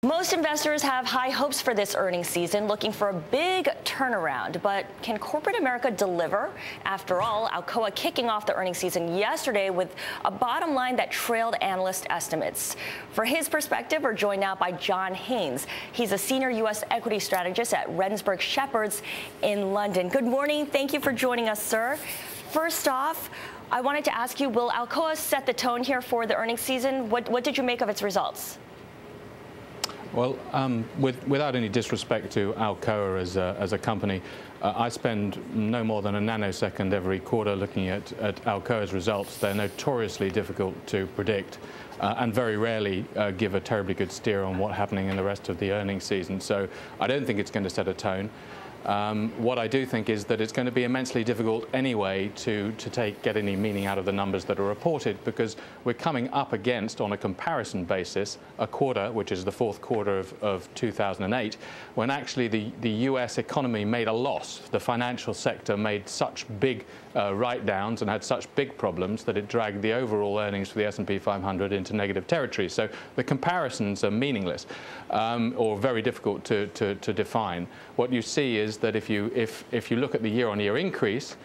Most investors have high hopes for this earnings season, looking for a big turnaround. But can corporate America deliver? After all, Alcoa kicking off the earnings season yesterday with a bottom line that trailed analyst estimates. For his perspective, we're joined now by John Haynes. He's a senior U.S. equity strategist at Rensburg Sheppards in London. Good morning. Thank you for joining us, sir. First off, I wanted to ask you, will Alcoa set the tone here for the earnings season? What did you make of its results? Well, without any disrespect to Alcoa as a company, I spend no more than a nanosecond every quarter looking at Alcoa's results. They're notoriously difficult to predict and very rarely give a terribly good steer on what's happening in the rest of the earnings season. So I don't think it's going to set a tone. What I do think is that it's going to be immensely difficult anyway to get any meaning out of the numbers that are reported, because we're coming up against, on a comparison basis, a quarter, which is the fourth quarter of 2008, when actually the US economy made a loss. The financial sector made such big write-downs and had such big problems that it dragged the overall earnings for the S&P 500 into negative territory. So the comparisons are meaningless or very difficult to define. What you see is that if you look at the year-on-year increase,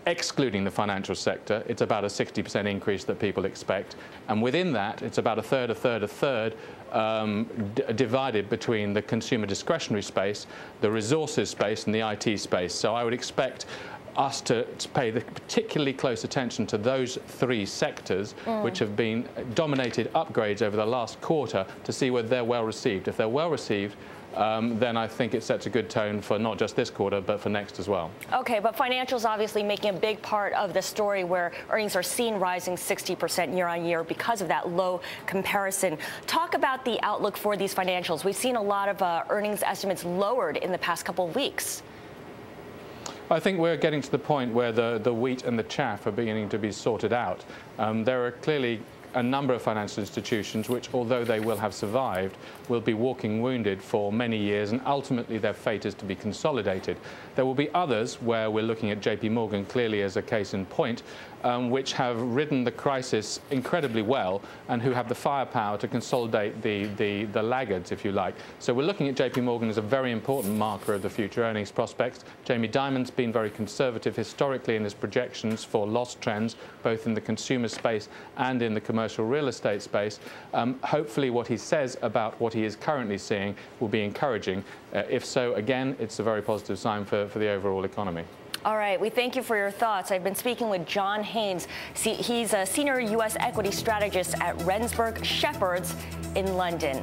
excluding the financial sector, it's about a 60% increase that people expect. And within that, it's about a third, divided between the consumer discretionary space, the resources space, and the IT space. So I would expect us to pay particularly close attention to those three sectors, which have been dominated upgrades over the last quarter, to see whether they're well received. If they're well received, then I think it sets a good tone for not just this quarter, but for next as well. Okay, but financials obviously making a big part of the story, where earnings are seen rising 60% year on year because of that low comparison. Talk about the outlook for these financials. We've seen a lot of earnings estimates lowered in the past couple of weeks. I think we're getting to the point where the wheat and the chaff are beginning to be sorted out. There are clearly a number of financial institutions which, although they will have survived, will be walking wounded for many years, and ultimately their fate is to be consolidated. There will be others, where we're looking at JP Morgan clearly as a case in point, which have ridden the crisis incredibly well and who have the firepower to consolidate the laggards, if you like. So we're looking at JP Morgan as a very important marker of the future earnings prospects. Jamie Dimon's been very conservative historically in his projections for loss trends, both in the consumer space and in the commercial real estate space. Hopefully what he says about what he is currently seeing will be encouraging. If so, again, it's a very positive sign for the overall economy. All right, we thank you for your thoughts. I've been speaking with John Haynes. He's a senior U.S. equity strategist at Rensburg Sheppards in London.